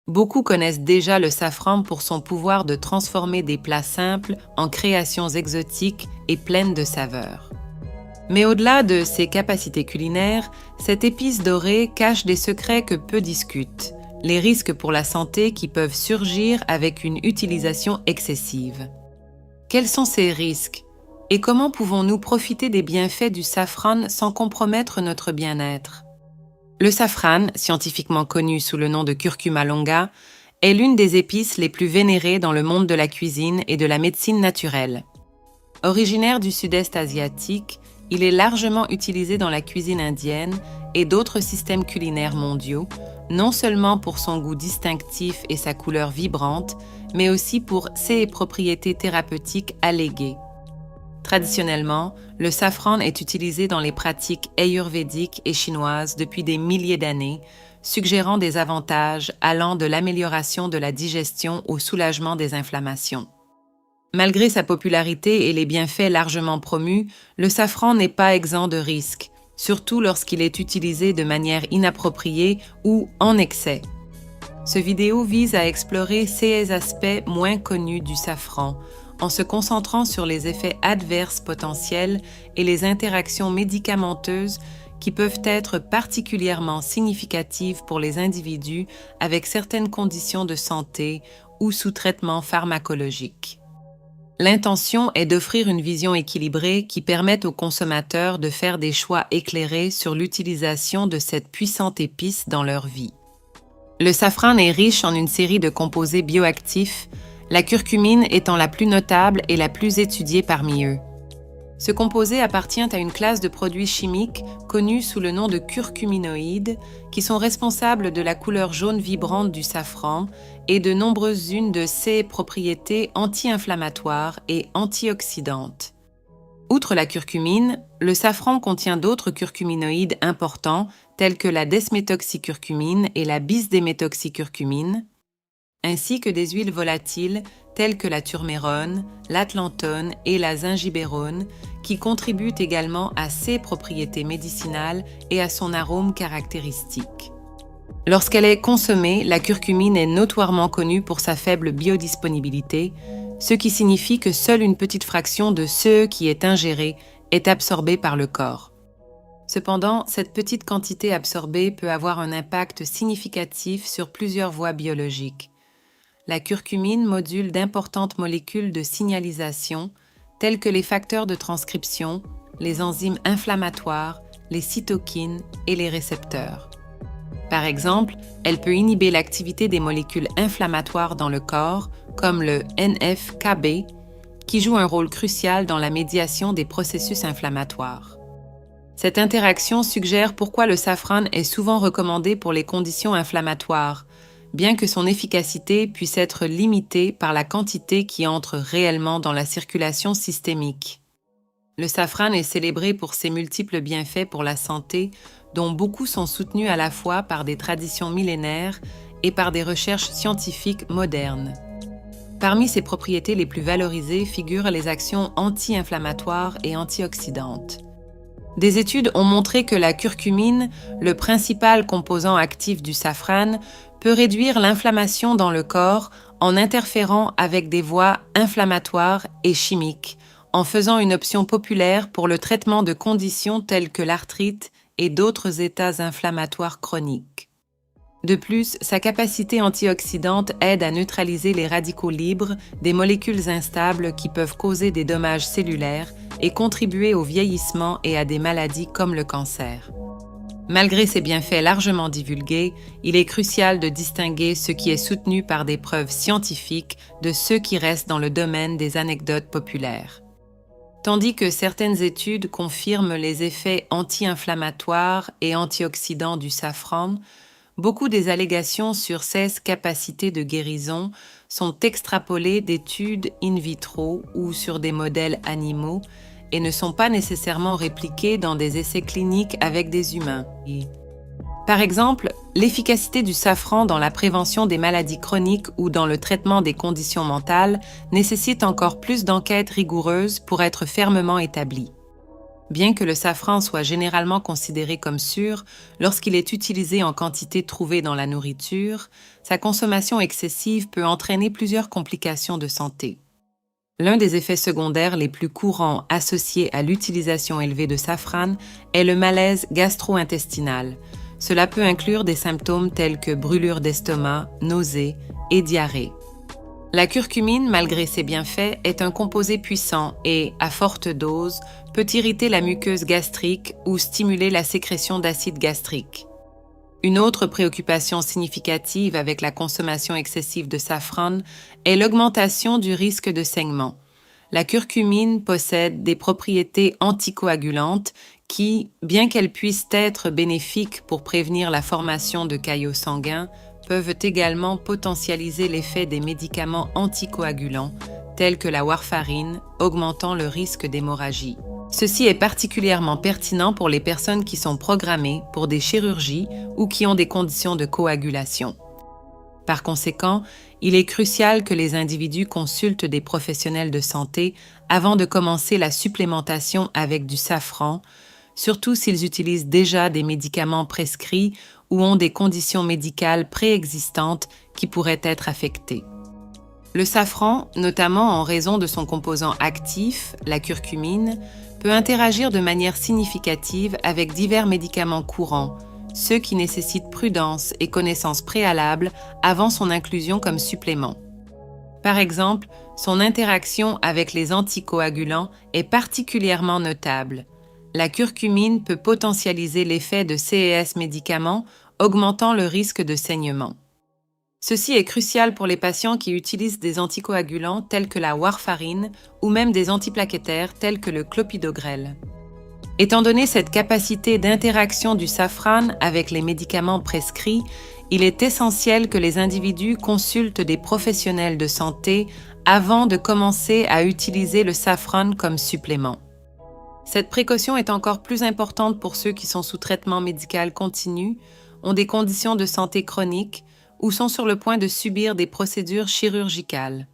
Beaucoup connaissent déjà le safran pour son pouvoir de transformer des plats simples en créations exotiques et pleines de saveurs. Mais au-delà de ses capacités culinaires, cette épice dorée cache des secrets que peu discutent, les risques pour la santé qui peuvent surgir avec une utilisation excessive. Quels sont ces risques? Et comment pouvons-nous profiter des bienfaits du safran sans compromettre notre bien-être? Le safran, scientifiquement connu sous le nom de curcuma longa, est l'une des épices les plus vénérées dans le monde de la cuisine et de la médecine naturelle. Originaire du sud-est asiatique, il est largement utilisé dans la cuisine indienne et d'autres systèmes culinaires mondiaux, non seulement pour son goût distinctif et sa couleur vibrante, mais aussi pour ses propriétés thérapeutiques alléguées. Traditionnellement, le safran est utilisé dans les pratiques ayurvédiques et chinoises depuis des milliers d'années, suggérant des avantages allant de l'amélioration de la digestion au soulagement des inflammations. Malgré sa popularité et les bienfaits largement promus, le safran n'est pas exempt de risques, surtout lorsqu'il est utilisé de manière inappropriée ou en excès. Ce vidéo vise à explorer ces aspects moins connus du safran, en se concentrant sur les effets adverses potentiels et les interactions médicamenteuses qui peuvent être particulièrement significatives pour les individus avec certaines conditions de santé ou sous traitement pharmacologique. L'intention est d'offrir une vision équilibrée qui permette aux consommateurs de faire des choix éclairés sur l'utilisation de cette puissante épice dans leur vie. Le safran est riche en une série de composés bioactifs, la curcumine étant la plus notable et la plus étudiée parmi eux. Ce composé appartient à une classe de produits chimiques connus sous le nom de curcuminoïdes qui sont responsables de la couleur jaune vibrante du safran et de nombreuses-unes de ses propriétés anti-inflammatoires et antioxydantes. Outre la curcumine, le safran contient d'autres curcuminoïdes importants tels que la desméthoxycurcumine et la bis-déméthoxycurcumine, ainsi que des huiles volatiles telles que la turmérone, l'atlanthone et la zingibérone, qui contribuent également à ses propriétés médicinales et à son arôme caractéristique. Lorsqu'elle est consommée, la curcumine est notoirement connue pour sa faible biodisponibilité, ce qui signifie que seule une petite fraction de ce qui est ingéré est absorbée par le corps. Cependant, cette petite quantité absorbée peut avoir un impact significatif sur plusieurs voies biologiques. La curcumine module d'importantes molécules de signalisation, telles que les facteurs de transcription, les enzymes inflammatoires, les cytokines et les récepteurs. Par exemple, elle peut inhiber l'activité des molécules inflammatoires dans le corps, comme le NF-κB, qui joue un rôle crucial dans la médiation des processus inflammatoires. Cette interaction suggère pourquoi le safran est souvent recommandé pour les conditions inflammatoires, bien que son efficacité puisse être limitée par la quantité qui entre réellement dans la circulation systémique. Le safran est célébré pour ses multiples bienfaits pour la santé, dont beaucoup sont soutenus à la fois par des traditions millénaires et par des recherches scientifiques modernes. Parmi ses propriétés les plus valorisées figurent les actions anti-inflammatoires et antioxydantes. Des études ont montré que la curcumine, le principal composant actif du safran, peut réduire l'inflammation dans le corps en interférant avec des voies inflammatoires et chimiques, en faisant une option populaire pour le traitement de conditions telles que l'arthrite et d'autres états inflammatoires chroniques. De plus, sa capacité antioxydante aide à neutraliser les radicaux libres, des molécules instables qui peuvent causer des dommages cellulaires et contribuer au vieillissement et à des maladies comme le cancer. Malgré ses bienfaits largement divulgués, il est crucial de distinguer ce qui est soutenu par des preuves scientifiques de ce qui reste dans le domaine des anecdotes populaires. Tandis que certaines études confirment les effets anti-inflammatoires et antioxydants du safran, beaucoup des allégations sur ses capacités de guérison sont extrapolées d'études in vitro ou sur des modèles animaux et ne sont pas nécessairement répliquées dans des essais cliniques avec des humains. Par exemple, l'efficacité du safran dans la prévention des maladies chroniques ou dans le traitement des conditions mentales nécessite encore plus d'enquêtes rigoureuses pour être fermement établie. Bien que le safran soit généralement considéré comme sûr lorsqu'il est utilisé en quantité trouvée dans la nourriture, sa consommation excessive peut entraîner plusieurs complications de santé. L'un des effets secondaires les plus courants associés à l'utilisation élevée de safran est le malaise gastro-intestinal. Cela peut inclure des symptômes tels que brûlure d'estomac, nausées et diarrhée. La curcumine, malgré ses bienfaits, est un composé puissant et, à forte dose, peut irriter la muqueuse gastrique ou stimuler la sécrétion d'acide gastrique. Une autre préoccupation significative avec la consommation excessive de safran est l'augmentation du risque de saignement. La curcumine possède des propriétés anticoagulantes qui, bien qu'elles puissent être bénéfiques pour prévenir la formation de caillots sanguins, peuvent également potentialiser l'effet des médicaments anticoagulants, tels que la warfarine, augmentant le risque d'hémorragie. Ceci est particulièrement pertinent pour les personnes qui sont programmées pour des chirurgies ou qui ont des conditions de coagulation. Par conséquent, il est crucial que les individus consultent des professionnels de santé avant de commencer la supplémentation avec du safran, surtout s'ils utilisent déjà des médicaments prescrits ou ont des conditions médicales préexistantes qui pourraient être affectées. Le safran, notamment en raison de son composant actif, la curcumine, peut interagir de manière significative avec divers médicaments courants, ceux qui nécessitent prudence et connaissance préalable avant son inclusion comme supplément. Par exemple, son interaction avec les anticoagulants est particulièrement notable. La curcumine peut potentialiser l'effet de ces médicaments, augmentant le risque de saignement. Ceci est crucial pour les patients qui utilisent des anticoagulants tels que la warfarine ou même des antiplaquettaires tels que le clopidogrel. Étant donné cette capacité d'interaction du safran avec les médicaments prescrits, il est essentiel que les individus consultent des professionnels de santé avant de commencer à utiliser le safran comme supplément. Cette précaution est encore plus importante pour ceux qui sont sous traitement médical continu, ont des conditions de santé chroniques ou sont sur le point de subir des procédures chirurgicales.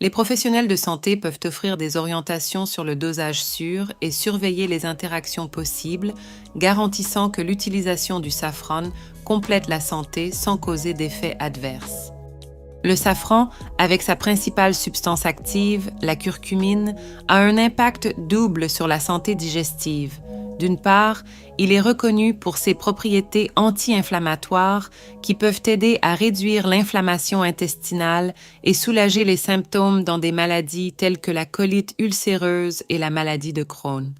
Les professionnels de santé peuvent offrir des orientations sur le dosage sûr et surveiller les interactions possibles, garantissant que l'utilisation du safran complète la santé sans causer d'effets adverses. Le safran, avec sa principale substance active, la curcumine, a un impact double sur la santé digestive. D'une part, il est reconnu pour ses propriétés anti-inflammatoires qui peuvent aider à réduire l'inflammation intestinale et soulager les symptômes dans des maladies telles que la colite ulcéreuse et la maladie de Crohn.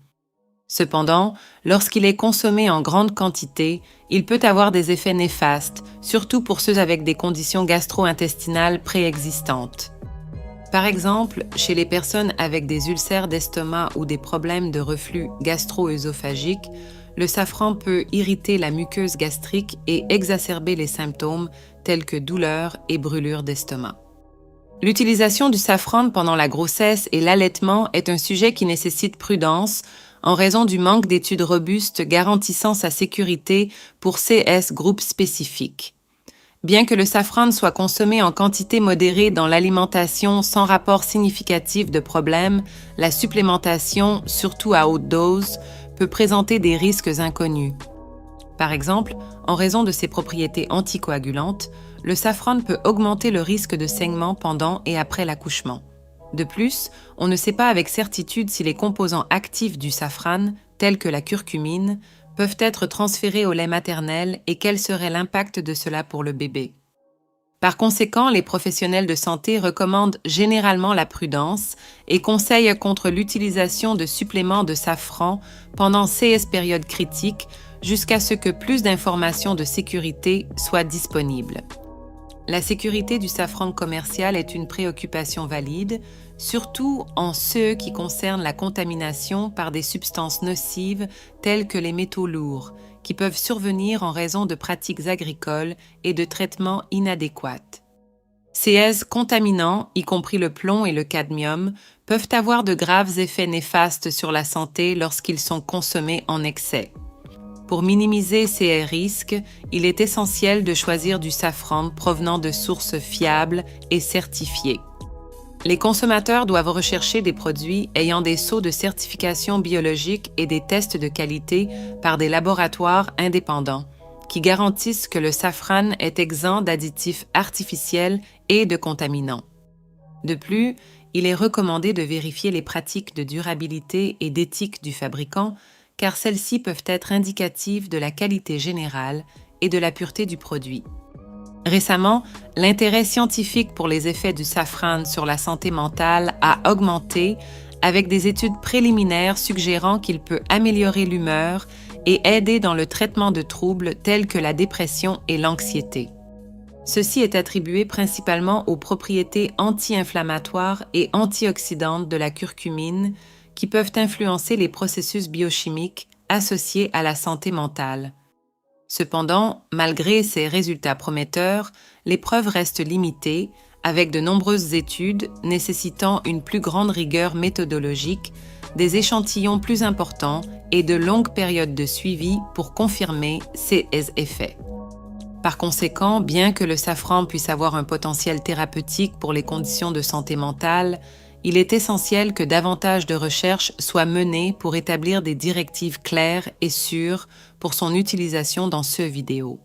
Cependant, lorsqu'il est consommé en grande quantité, il peut avoir des effets néfastes, surtout pour ceux avec des conditions gastro-intestinales préexistantes. Par exemple, chez les personnes avec des ulcères d'estomac ou des problèmes de reflux gastro-œsophagique, le safran peut irriter la muqueuse gastrique et exacerber les symptômes tels que douleurs et brûlures d'estomac. L'utilisation du safran pendant la grossesse et l'allaitement est un sujet qui nécessite prudence en raison du manque d'études robustes garantissant sa sécurité pour CS groupes spécifiques. Bien que le safran soit consommé en quantité modérée dans l'alimentation sans rapport significatif de problème, la supplémentation, surtout à haute dose, peut présenter des risques inconnus. Par exemple, en raison de ses propriétés anticoagulantes, le safran peut augmenter le risque de saignement pendant et après l'accouchement. De plus, on ne sait pas avec certitude si les composants actifs du safran, tels que la curcumine, peuvent être transférés au lait maternel et quel serait l'impact de cela pour le bébé. Par conséquent, les professionnels de santé recommandent généralement la prudence et conseillent contre l'utilisation de suppléments de safran pendant ces périodes critiques jusqu'à ce que plus d'informations de sécurité soient disponibles. La sécurité du safran commercial est une préoccupation valide, surtout en ce qui concerne la contamination par des substances nocives telles que les métaux lourds, qui peuvent survenir en raison de pratiques agricoles et de traitements inadéquats. Ces contaminants, y compris le plomb et le cadmium, peuvent avoir de graves effets néfastes sur la santé lorsqu'ils sont consommés en excès. Pour minimiser ces risques, il est essentiel de choisir du safran provenant de sources fiables et certifiées. Les consommateurs doivent rechercher des produits ayant des sceaux de certification biologique et des tests de qualité par des laboratoires indépendants qui garantissent que le safran est exempt d'additifs artificiels et de contaminants. De plus, il est recommandé de vérifier les pratiques de durabilité et d'éthique du fabricant, car celles-ci peuvent être indicatives de la qualité générale et de la pureté du produit. Récemment, l'intérêt scientifique pour les effets du safran sur la santé mentale a augmenté avec des études préliminaires suggérant qu'il peut améliorer l'humeur et aider dans le traitement de troubles tels que la dépression et l'anxiété. Ceci est attribué principalement aux propriétés anti-inflammatoires et antioxydantes de la curcumine qui peuvent influencer les processus biochimiques associés à la santé mentale. Cependant, malgré ces résultats prometteurs, les preuves restent limitées, avec de nombreuses études nécessitant une plus grande rigueur méthodologique, des échantillons plus importants et de longues périodes de suivi pour confirmer ces effets. Par conséquent, bien que le safran puisse avoir un potentiel thérapeutique pour les conditions de santé mentale, il est essentiel que davantage de recherches soient menées pour établir des directives claires et sûres pour son utilisation dans ce vidéo.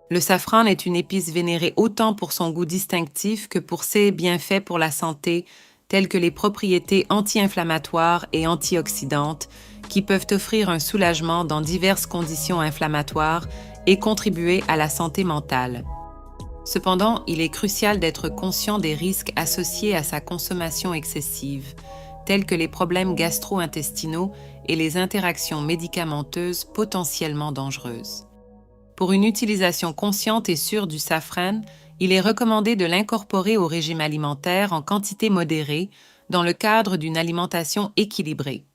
Le safran est une épice vénérée autant pour son goût distinctif que pour ses bienfaits pour la santé, tels que les propriétés anti-inflammatoires et antioxydantes, qui peuvent offrir un soulagement dans diverses conditions inflammatoires et contribuer à la santé mentale. Cependant, il est crucial d'être conscient des risques associés à sa consommation excessive, tels que les problèmes gastro-intestinaux et les interactions médicamenteuses potentiellement dangereuses. Pour une utilisation consciente et sûre du safran, il est recommandé de l'incorporer au régime alimentaire en quantité modérée dans le cadre d'une alimentation équilibrée.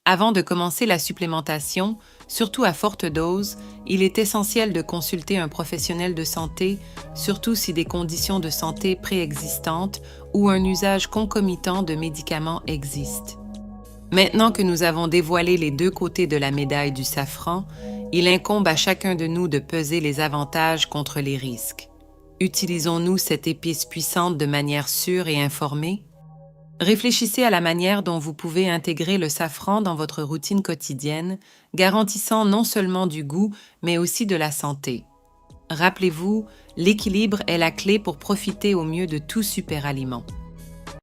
Avant de commencer la supplémentation, surtout à forte dose, il est essentiel de consulter un professionnel de santé, surtout si des conditions de santé préexistantes ou un usage concomitant de médicaments existent. Maintenant que nous avons dévoilé les deux côtés de la médaille du safran, il incombe à chacun de nous de peser les avantages contre les risques. Utilisons-nous cette épice puissante de manière sûre et informée? Réfléchissez à la manière dont vous pouvez intégrer le safran dans votre routine quotidienne, garantissant non seulement du goût, mais aussi de la santé. Rappelez-vous, l'équilibre est la clé pour profiter au mieux de tout super aliment.